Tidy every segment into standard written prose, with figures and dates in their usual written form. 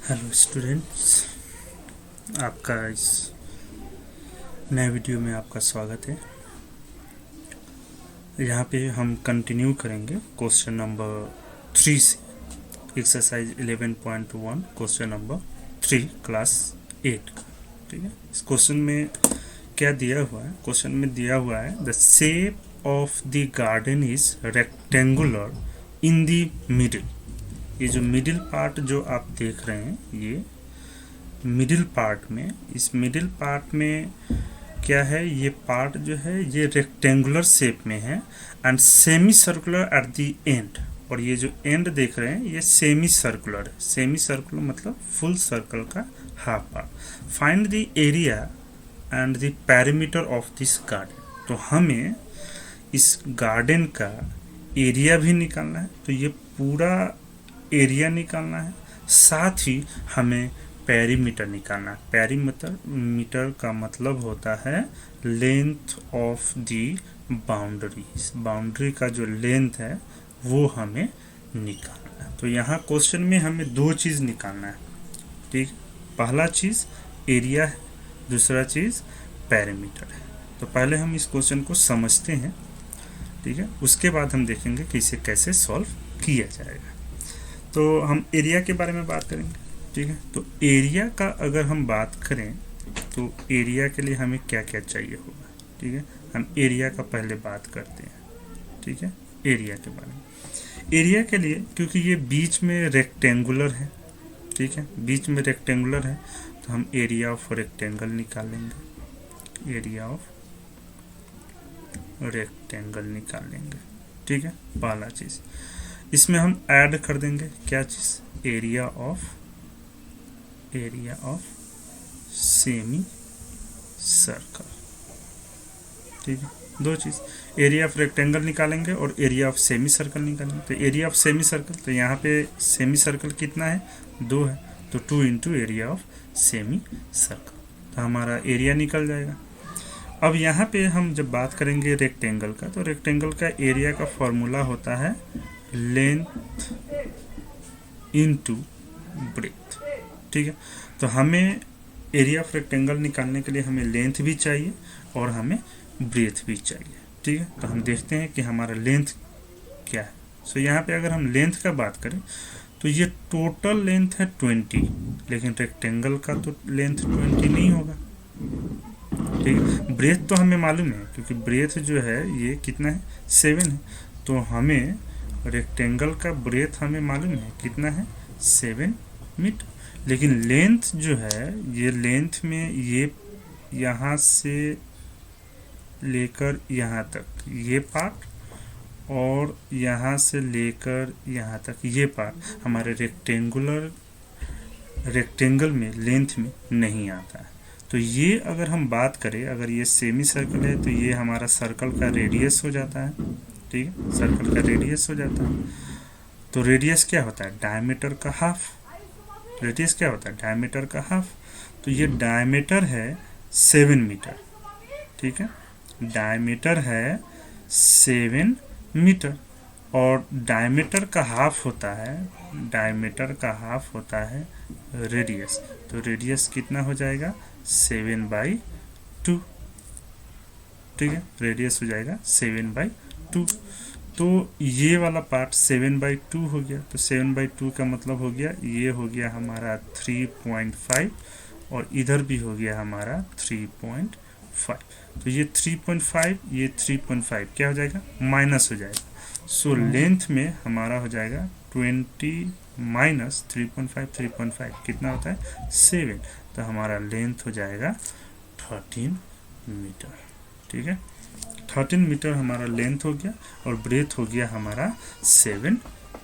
Hello students, आपका इस नए वीडियो में आपका स्वागत है। यहाँ पे हम कंटिन्यू करेंगे क्वेश्चन नंबर 3 से, एक्सरसाइज 11.1 क्वेश्चन नंबर 3 क्लास 8 का। ठीक है, इस क्वेश्चन में क्या दिया हुआ है? क्वेश्चन में दिया हुआ है the shape of the garden is rectangular in the middle. ये जो मिडिल पार्ट जो आप देख रहे हैं, ये मिडिल पार्ट में, इस मिडिल पार्ट में क्या है? ये पार्ट जो है ये रेक्टेंगुलर शेप में है and semi circular at the end. और ये जो एंड देख रहे हैं ये सेमी सर्कुलर है। सेमी सर्कुलर मतलब फुल सर्कल का half part. Find the area and the perimeter of this garden. तो हमें इस गार्डन का एरिया भी निकालना है, तो ये पूरा एरिया निकालना है, साथ ही हमें पेरीमीटर निकालना है। पेरीमीटर मीटर का मतलब होता है length of the boundary. Boundary का जो लेंथ है वो हमें निकालना है। तो यहाँ क्वेश्चन में हमें दो चीज़ निकालना है। ठीक, पहला चीज़ एरिया है, दूसरा चीज़ पेरीमीटर है। तो पहले हम इस क्वेश्चन को समझते हैं, ठीक है, उसके बाद हम देखेंगे कि इसे कैसे सॉल्व किया जाएगा। तो हम एरिया के बारे में बात करेंगे। ठीक है, तो एरिया का अगर हम बात करें तो एरिया के लिए हमें क्या क्या चाहिए होगा। ठीक है, हम एरिया का पहले बात करते हैं। ठीक है, एरिया के बारे में। एरिया के लिए, क्योंकि ये बीच में रेक्टेंगुलर है, ठीक है, बीच में रेक्टेंगुलर है, तो हम एरिया ऑफ रेक्टेंगल निकाल लेंगे। एरिया ऑफ रेक्टेंगल निकाल लेंगे। ठीक है, पहला चीज़ इसमें हम ऐड कर देंगे क्या चीज़? Area of semi circle. ठीक है, दो चीज़, एरिया ऑफ रेक्टेंगल निकालेंगे और एरिया ऑफ सेमी सर्कल निकालेंगे। तो एरिया ऑफ सेमी सर्कल, तो यहाँ पे सेमी सर्कल कितना है? 2 है, तो 2 into area of semi circle, तो हमारा एरिया निकल जाएगा। अब यहाँ पे हम जब बात करेंगे रेक्टेंगल का, तो रेक्टेंगल का एरिया का फॉर्मूला होता है लेंथ इनटू ब्रेथ। ठीक है, तो हमें एरिया ऑफ रेक्टेंगल निकालने के लिए हमें लेंथ भी चाहिए और हमें ब्रेथ भी चाहिए। ठीक है, तो हम देखते हैं कि हमारा लेंथ क्या है। सो यहाँ पे अगर हम लेंथ का बात करें तो ये टोटल लेंथ है 20, लेकिन रेक्टेंगल का तो लेंथ 20 नहीं होगा। ठीक है, ब्रेथ तो हमें मालूम है, क्योंकि ब्रेथ जो है ये कितना है? 7 है। तो हमें रेक्टेंगल का ब्रेथ हमें मालूम है कितना है? 7 मीटर। लेकिन लेंथ जो है, ये लेंथ में ये यहाँ से लेकर यहाँ तक ये पार्ट और यहाँ से लेकर यहाँ तक ये पार्ट हमारे रेक्टेंगल में लेंथ में नहीं आता है। तो ये अगर हम बात करें, अगर ये सेमी सर्कल है तो ये हमारा सर्कल का रेडियस हो जाता है। ठीक है, सर्कल का रेडियस हो जाता है। तो रेडियस क्या होता है? डायमीटर का हाफ। रेडियस क्या होता है? डायमीटर का हाफ। तो ये डायमीटर है 7 मीटर। ठीक है, डायमीटर है 7 मीटर और डायमीटर का हाफ होता है, डायमीटर का हाफ होता है रेडियस। तो रेडियस कितना हो जाएगा? 7/2। ठीक है, रेडियस हो जाएगा 7/2। तो ये वाला पार्ट 7/2 हो गया। तो 7/2 का मतलब हो गया, ये हो गया हमारा 3.5 और इधर भी हो गया हमारा 3.5। तो ये 3.5, ये 3.5 क्या हो जाएगा? माइनस हो जाएगा। सो लेंथ में हमारा हो जाएगा 20 माइनस 3.5 कितना होता है? 7। तो हमारा लेंथ हो जाएगा 13 मीटर। ठीक है, 13 मीटर हमारा लेंथ हो गया और ब्रेथ हो गया हमारा 7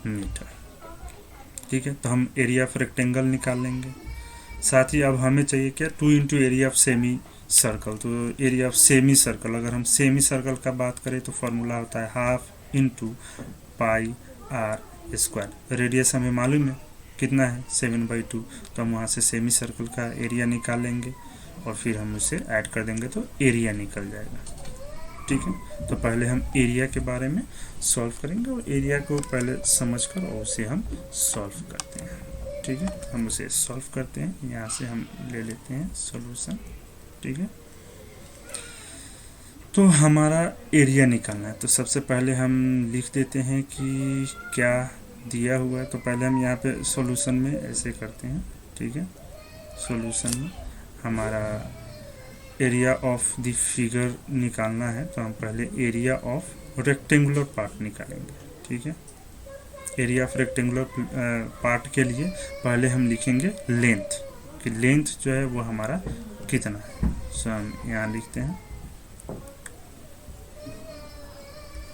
मीटर। ठीक है, तो हम एरिया ऑफ रेक्टेंगल निकाल लेंगे। साथ ही अब हमें चाहिए क्या? 2 into area of semi circle. तो एरिया ऑफ सेमी सर्कल, अगर हम सेमी सर्कल का बात करें तो फॉर्मूला होता है half into pi are square. Radius हमें मालूम है कितना है? 7/2। तो हम वहाँ से सेमी सर्कल का एरिया निकाल लेंगे और फिर हम उसे ऐड कर देंगे तो एरिया निकल जाएगा। ठीक है, तो पहले हम एरिया के बारे में सॉल्व करेंगे और एरिया को पहले समझकर और उसे हम सॉल्व करते हैं। ठीक है, हम उसे सॉल्व करते हैं। यहाँ से हम ले लेते हैं सॉल्यूशन। ठीक है, तो हमारा एरिया निकालना है। तो सबसे पहले हम लिख देते हैं कि क्या दिया हुआ है। तो पहले हम यहाँ पे सॉल्यूशन में ऐसे करते हैं। ठीक है, सॉल्यूशन में हमारा एरिया ऑफ द फिगर निकालना है। तो हम पहले एरिया ऑफ रेक्टेंगुलर पार्ट निकालेंगे। ठीक है, एरिया ऑफ रेक्टेंगुलर पार्ट के लिए पहले हम लिखेंगे लेंथ, कि लेंथ जो है वो हमारा कितना है। सो हम यहाँ लिखते हैं,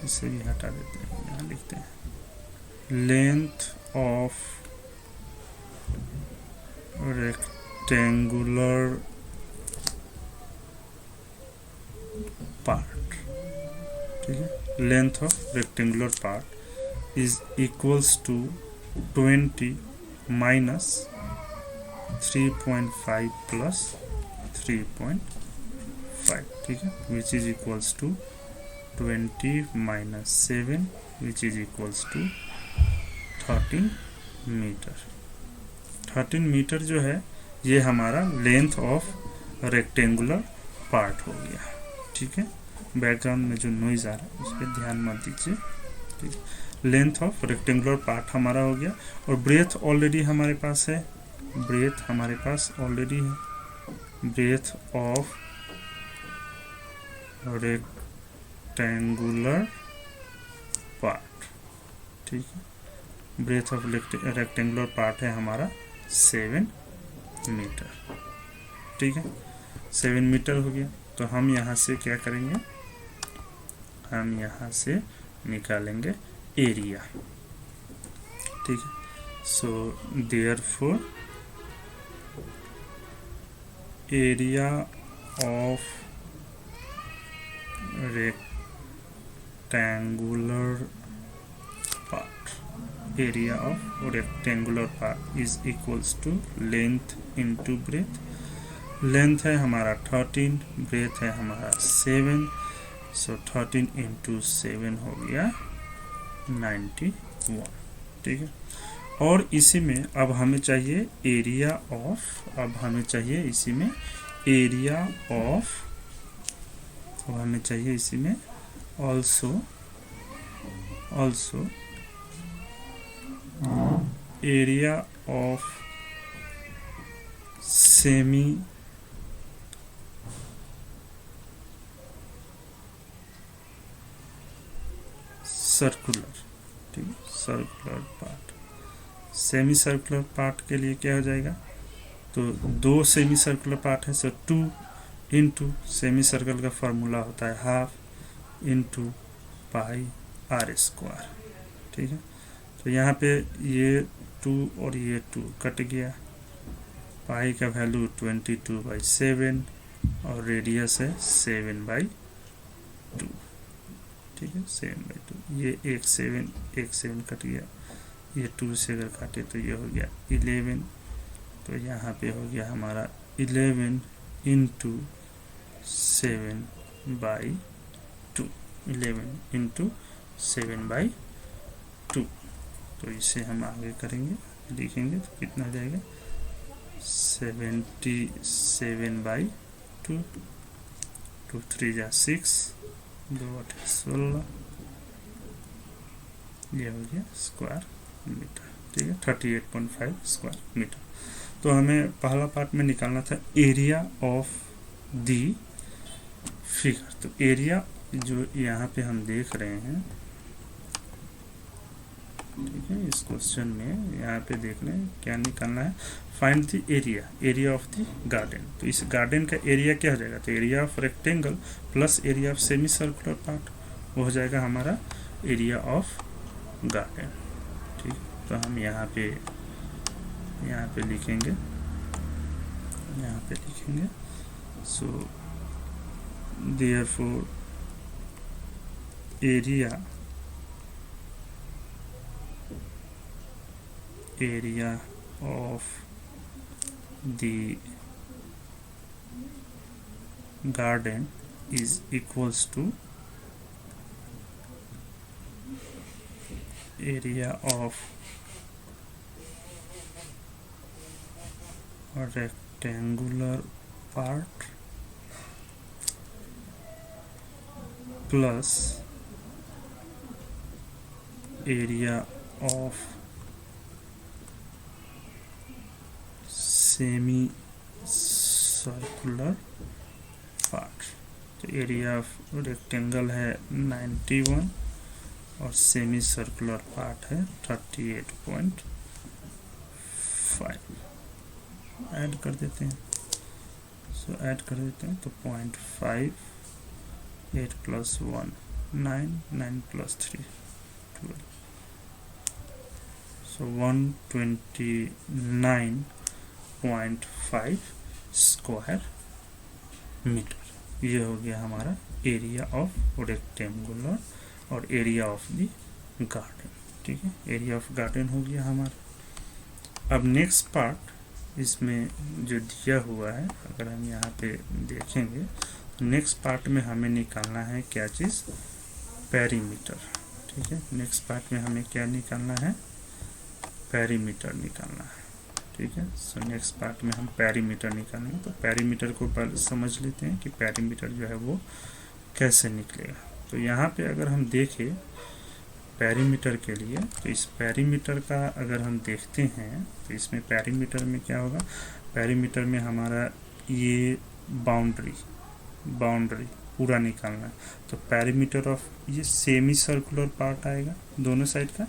इसे भी हटा देते हैं, यहाँ लिखते हैं लेंथ ऑफ रेक्टेंगुलर पार्ट। ठीक है, length of rectangular part is equals to 20 minus 3.5 plus 3.5। ठीक है, which is equals to 20 minus 7 which is equals to 13 metre. 13 metre जो है ये हमारा लेंथ ऑफ रेक्टेंगुलर पार्ट हो गया। ठीक है, बैकग्राउंड में जो नॉइज आ रहा है उस पर ध्यान मत दीजिए। ठीक है, लेंथ ऑफ रेक्टेंगुलर पार्ट हमारा हो गया। और ब्रेथ ऑलरेडी हमारे पास है, ब्रेथ हमारे पास ऑलरेडी है, ब्रेथ ऑफ रेक्टेंगुलर पार्ट। ठीक है, ब्रेथ ऑफ रेक्टेंगुलर पार्ट है हमारा 7 मीटर। ठीक है, 7 मीटर हो गया। तो हम यहाँ से क्या करेंगे, हम यहाँ से निकालेंगे एरिया। ठीक है, so therefore area of rectangular part, area of rectangular part is equals to length into breadth। Length है हमारा 13, ब्रेथ है हमारा 7, सो 13 इंटू 7 हो गया 91। ठीक है, और इसी में अब हमें चाहिए एरिया ऑफ, अब हमें चाहिए इसी में एरिया ऑफ, अब हमें चाहिए इसी में also area of semi circular. ठीक है, circular part, semi circular part के लिए क्या हो जाएगा, तो 2 सेमी सर्कुलर पार्ट है, सो 2 इंटू सेमी सर्कल का फॉर्मूला होता है half into pi are square. ठीक है, तो यहाँ पे ये 2 और ये 2 कट गया, पाई का वैल्यू 22/7 और रेडियस है 7/2। ठीक है, 7/2, ये एक 7 कट गया, ये 2 से अगर काटे तो ये हो गया 11। तो यहाँ पे हो गया हमारा 11 इंटू 7/2, 11 इंटू 7/2। तो इसे हम आगे करेंगे, लिखेंगे तो कितना हो जाएगा 77/2, 2 3 जा 6, 2 8 16, ये हो गया स्क्वायर मीटर। ठीक है, 38.5 स्क्वायर मीटर। तो हमें पहला पार्ट में निकालना था एरिया ऑफ दी फिगर। तो एरिया जो यहाँ पे हम देख रहे हैं, ठीक है, इस क्वेश्चन में यहाँ पे देख रहे हैं क्या निकालना है, find the area of the garden. तो इस गार्डन का एरिया क्या हो जाएगा, तो area of rectangle plus area of semi circular part, वो हो जाएगा हमारा एरिया ऑफ गार्डन। ठीक, तो हम यहाँ पे लिखेंगे, so therefore area of the garden is equals to area of rectangular part plus area of semi-circular part। तो एरिया ऑफ रेक्टेंगल है 91 और सेमी सर्कुलर पार्ट है 38.5। ऐड कर देते हैं, ऐड कर देते हैं तो 0.5, 8 + 1 9, 9 + 3 12, 129.5 स्क्वायर मीटर। ये हो गया हमारा एरिया ऑफ रेक्टेंगुलर और एरिया ऑफ द गार्डन। ठीक है, एरिया ऑफ गार्डन हो गया हमारा। अब नेक्स्ट पार्ट इसमें जो दिया हुआ है, अगर हम यहाँ पे देखेंगे तो नेक्स्ट पार्ट में हमें निकालना है क्या चीज़, पेरीमीटर। ठीक है, नेक्स्ट पार्ट में हमें क्या निकालना है, पेरीमीटर निकालना है। ठीक है, सो नेक्स्ट पार्ट में हम पेरीमीटर निकालेंगे। तो पेरीमीटर को पहले समझ लेते हैं कि पेरीमीटर जो है वो कैसे निकलेगा। तो यहाँ पे अगर हम देखें पेरीमीटर के लिए, तो इस पेरीमीटर का अगर हम देखते हैं तो इसमें पेरीमीटर में क्या होगा, पेरीमीटर में हमारा ये बाउंड्री पूरा निकालना है। तो पेरीमीटर ऑफ ये सेमी सर्कुलर पार्ट आएगा दोनों साइड का,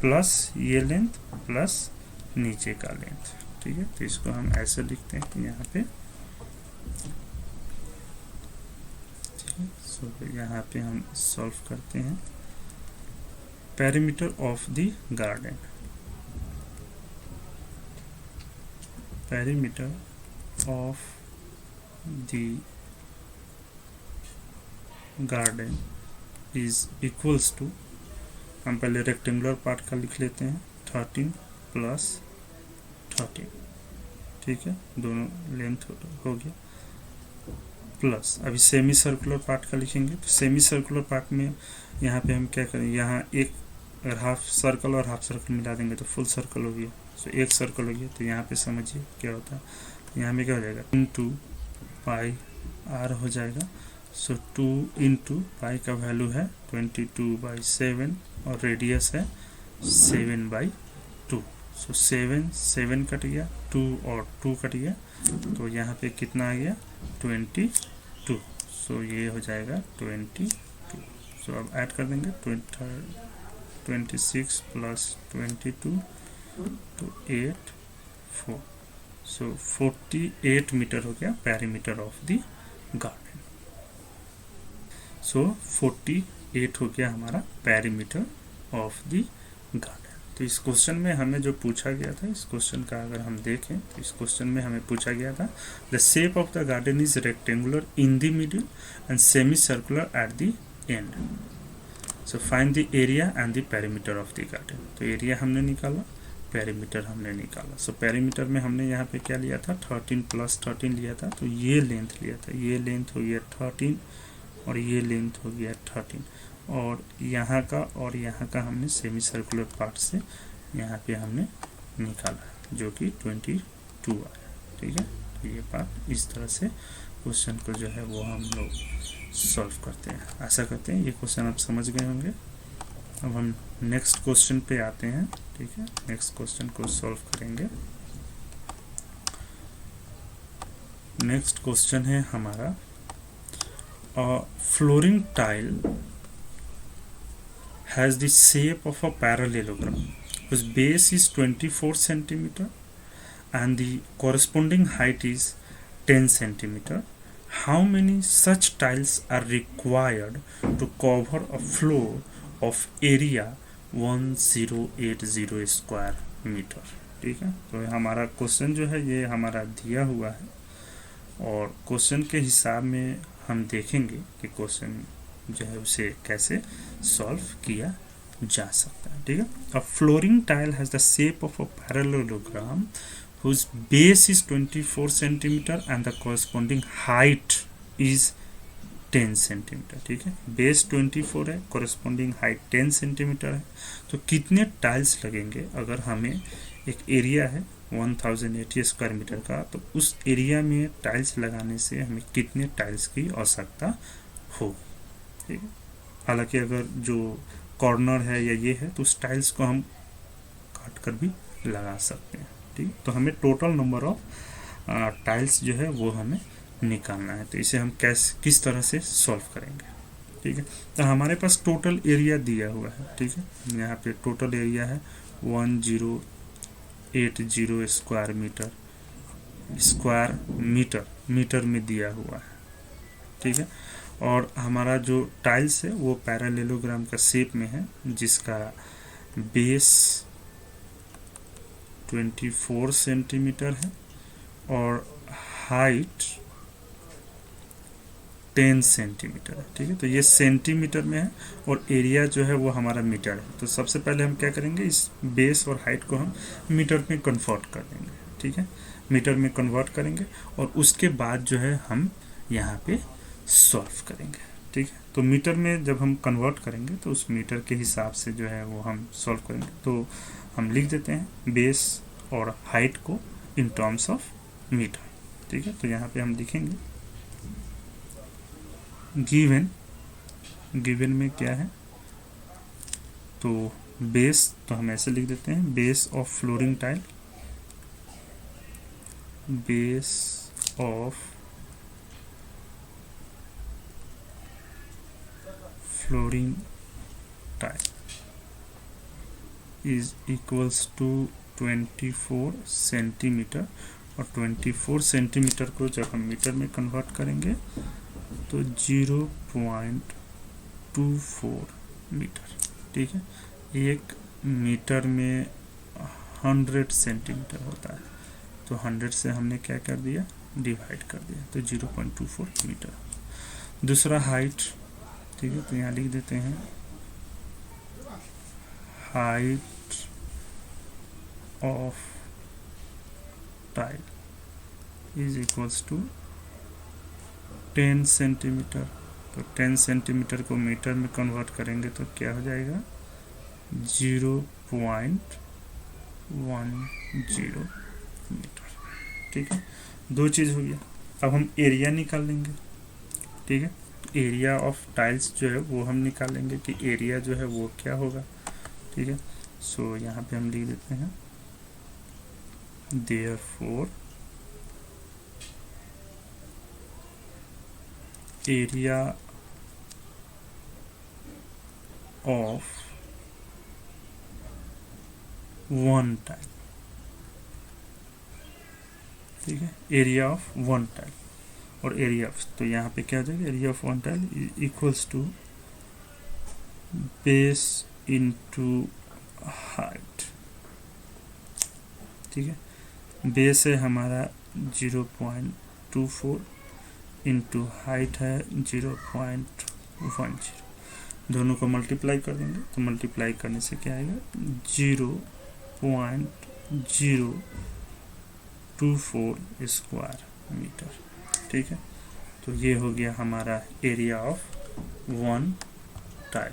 प्लस ये लेंथ प्लस नीचे का लेंथ। ठीक है, तो इसको हम ऐसे लिखते हैं कि यहाँ पे, ठीक है, सो यहाँ पे हम सॉल्व करते हैं। Perimeter of the garden, perimeter of the garden is equals to, हम पहले रेक्टेंगुलर पार्ट का लिख लेते हैं 13 + 13। ठीक है, दोनों लेंथ हो गया, प्लस अभी सेमी सर्कुलर पार्ट का लिखेंगे। तो सेमी सर्कुलर पार्ट में यहाँ पे हम क्या करेंगे, यहाँ एक अगर हाफ सर्कल और हाफ सर्कल मिला देंगे तो फुल सर्कल हो गया। तो एक सर्कल हो गया, तो यहाँ पे समझिए क्या होता है, यहाँ में क्या हो जाएगा, 2πr हो जाएगा। सो 2 × पाई का वैल्यू है 22/7 और रेडियस है 7/2। सो 7 कट गया, 2 और 2 कट गया, तो यहाँ पे कितना आ गया 22। सो ये हो जाएगा 22। सो अब ऐड कर देंगे 26 + 22 तो 8 4। सो 48 मीटर हो गया पेरीमीटर ऑफ द गार्डन। सो 48 हो गया हमारा पेरीमीटर ऑफ द गार्डन। तो इस क्वेश्चन में हमें जो पूछा गया था, इस क्वेश्चन का अगर हम देखें तो इस क्वेश्चन में हमें पूछा गया था the shape of the garden is rectangular in the middle and semi circular at the end. So find the area and the perimeter of the garden. तो एरिया हमने निकाला, पेरीमीटर हमने निकाला। सो पेरीमीटर में हमने यहाँ पे क्या लिया था, 13 + 13 लिया था। तो ये लेंथ लिया था, ये लेंथ हो गया 13 और ये लेंथ हो गया 13, और यहाँ का हमने सेमी सर्कुलर पार्ट से यहाँ पे हमने निकाला जो कि 22 आया। ठीक है, तो ये पार्ट इस तरह से क्वेश्चन को जो है वो हम लोग सॉल्व करते हैं। आशा करते हैं ये क्वेश्चन आप समझ गए होंगे। अब हम नेक्स्ट क्वेश्चन पे आते हैं। ठीक है, नेक्स्ट क्वेश्चन को सॉल्व करेंगे। नेक्स्ट क्वेश्चन है हमारा, flooring tile has the shape of a parallelogram whose base is 24 centimeter and the corresponding height is 10 centimeter. How many such tiles are required to cover a floor of area 1080 square meter? ठीक है, तो हमारा question जो है ये हमारा दिया हुआ है और क्वेश्चन के हिसाब में हम देखेंगे कि क्वेश्चन जो है उसे कैसे सॉल्व किया जा सकता है। ठीक है, a flooring tile has the shape of a parallelogram whose base is 24 centimeter and the corresponding height is 10 centimeter। ठीक है, बेस 24 है, corresponding height 10 centimeter है। तो कितने टाइल्स लगेंगे अगर हमें एक एरिया है 1080 स्क्वायर मीटर का, तो उस एरिया में टाइल्स लगाने से हमें कितने टाइल्स की आवश्यकता होगी, ठीक है। हालांकि अगर जो कॉर्नर है या ये है तो उस टाइल्स को हम काट कर भी लगा सकते हैं, ठीक। तो हमें टोटल नंबर ऑफ टाइल्स जो है वो हमें निकालना है। तो इसे हम किस तरह से सॉल्व करेंगे, ठीक है। तो हमारे पास टोटल एरिया दिया हुआ है, ठीक है। यहाँ पे टोटल एरिया है 1080 स्क्वायर मीटर में दिया हुआ है, ठीक है। और हमारा जो टाइल्स है वो पैरेललोग्राम का शेप में है, जिसका बेस 24 सेंटीमीटर है और हाइट 10 सेंटीमीटर है, ठीक है। तो ये सेंटीमीटर में है और एरिया जो है वो हमारा मीटर है। तो सबसे पहले हम क्या करेंगे, इस बेस और हाइट को हम मीटर में कन्वर्ट कर देंगे, ठीक है। मीटर में कन्वर्ट करेंगे और उसके बाद जो है हम यहाँ पे सॉल्व करेंगे, ठीक है। तो मीटर में जब हम कन्वर्ट करेंगे तो उस मीटर के हिसाब से जो है वो हम सॉल्व करेंगे। तो हम लिख देते हैं बेस और हाइट को इन टर्म्स ऑफ मीटर, ठीक है। तो यहाँ पे हम लिखेंगे गिवन में क्या है, तो बेस, तो हम ऐसे लिख देते हैं base of flooring tile, base of flooring tile is equals to 24 centimetre. और 24 सेंटीमीटर को जब हम मीटर में कन्वर्ट करेंगे तो 0.24 मीटर, ठीक है। एक मीटर में 100 सेंटीमीटर होता है, तो 100 से हमने क्या कर दिया, डिवाइड कर दिया, तो 0.24 मीटर। दूसरा हाइट, ठीक है। तो यहाँ लिख देते हैं height of tile is equals to 10 centimetre. तो 10 सेंटीमीटर को मीटर में कन्वर्ट करेंगे तो क्या हो जाएगा, 0.10 मीटर, ठीक है। दो चीज़ हो गया। अब हम एरिया निकाल लेंगे, ठीक है। एरिया ऑफ टाइल्स जो है वो हम निकालेंगे कि एरिया जो है वो क्या होगा, ठीक है। सो यहाँ पे हम लिख देते हैं therefore area of one tile, ठीक है। एरिया ऑफ वन टाइल और एरिया ऑफ, तो यहाँ पे क्या हो जाएगा, area of one tile equals to base into height, ठीक है। बेस है हमारा 0.24 इंटू हाइट है 0.10, दोनों को मल्टीप्लाई कर देंगे तो मल्टीप्लाई करने से क्या आएगा, 0.024 स्क्वायर मीटर, ठीक है। तो ये हो गया हमारा एरिया ऑफ वन टाइल,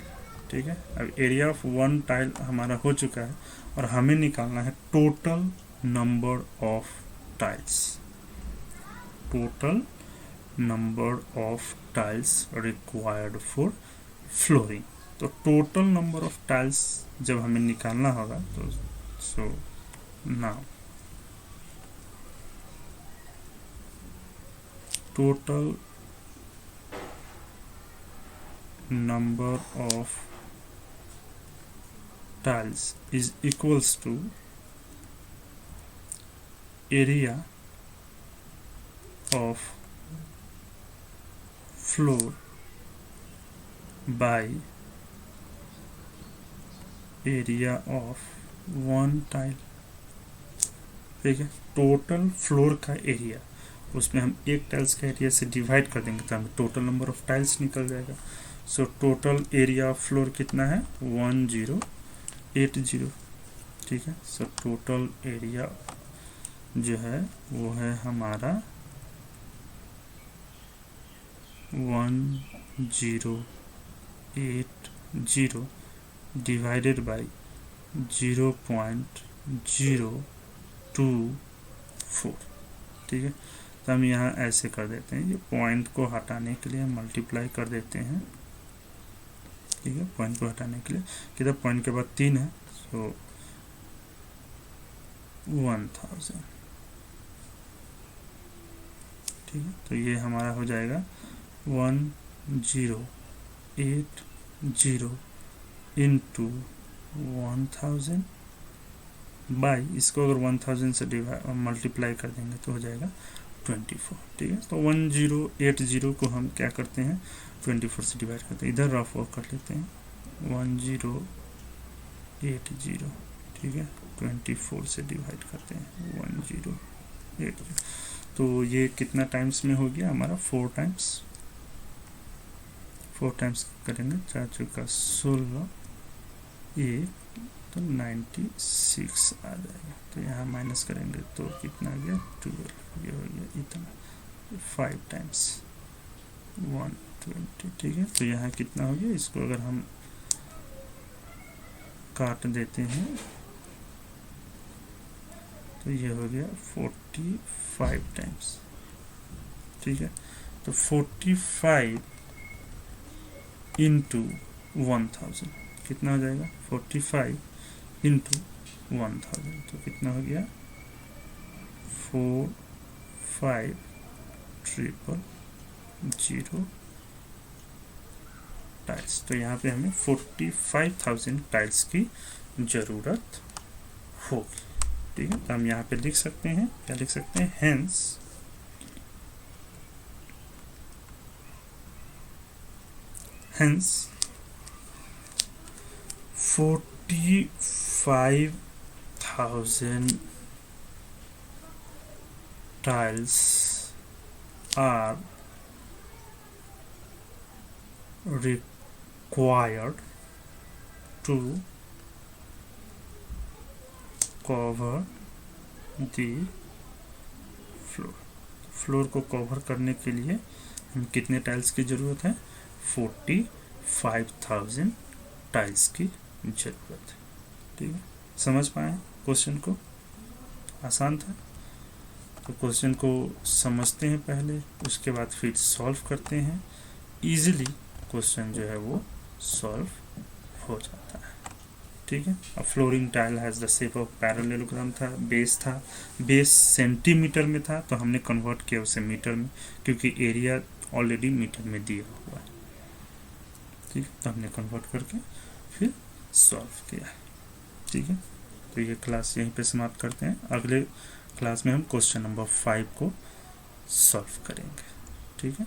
ठीक है। अब एरिया ऑफ वन टाइल हमारा हो चुका है और हमें निकालना है total number of tiles, total number of tiles required for flooring. तो टोटल नंबर ऑफ टाइल्स जब हमें निकालना होगा तो so now total number of tiles is equals to area of floor by area of one tile, ठीक है। Total floor का area, उसमें हम एक टाइल्स का एरिया से डिवाइड कर देंगे तो हमें टोटल नंबर ऑफ टाइल्स निकल जाएगा। So total area of floor कितना है, 1080, ठीक है। सो टोटल एरिया जो है वो है हमारा 1080 डिवाइडेड बाई 0.24 024। ठीक है, तो हम यहाँ ऐसे कर देते हैं, ये पॉइंट को हटाने के लिए हम मल्टीप्लाई कर देते हैं। ठीक है, पॉइंट को हटाने के लिए किधर पॉइंट के बाद 3 है, सो 1000। ठीक है, तो ये हमारा हो जाएगा 1080 इंटू 1000 बाई, इसको अगर 1000 से मल्टीप्लाई कर देंगे तो हो जाएगा 24। ठीक है, तो 1080 को हम क्या करते हैं 24 से डिवाइड करते हैं, इधर रफ वर्क कर लेते हैं 1080। ठीक है, 24 से डिवाइड करते हैं 1080, तो ये कितना टाइम्स में हो गया हमारा 4 टाइम्स। 4 टाइम्स करेंगे 4 चौका 16, एक तो 96 आ जाएगा। तो यहाँ माइनस करेंगे तो कितना आ गया 12, ये हो गया इतना, 5 टाइम्स 120। ठीक है, तो यहाँ कितना हो गया, इसको अगर हम काट देते हैं तो ये हो गया 45 टाइम्स। ठीक है, तो 45 इंटू 1000 कितना हो जाएगा, 45 इंटू 1000 तो कितना हो गया 45,000 टाइल्स। तो यहाँ पे हमें 45,000 टाइल्स की ज़रूरत होगी। ठीक है, तो हम यहाँ पे लिख सकते हैं, क्या लिख सकते हैं, hence 45,000 tiles are required to cover the floor। Floor को कवर करने के लिए हम कितने टाइल्स की ज़रूरत है, 45,000 टाइल्स की ज़रूरत है। ठीक है, समझ पाए क्वेश्चन को, आसान था। तो क्वेश्चन को समझते हैं पहले, उसके बाद फिर सॉल्व करते हैं, इजीली क्वेश्चन जो है वो सॉल्व हो जाता है। ठीक है, अब flooring tile has the shape of parallelogram था, बेस सेंटीमीटर में था, तो हमने कन्वर्ट किया उसे मीटर में, क्योंकि एरिया ऑलरेडी मीटर में दिया हुआ है। ठीक है, तो हमने कन्वर्ट करके फिर सॉल्व किया। ठीक है, तो ये क्लास यहीं पे समाप्त करते हैं, अगले क्लास में हम क्वेश्चन नंबर 5 को सॉल्व करेंगे। ठीक है।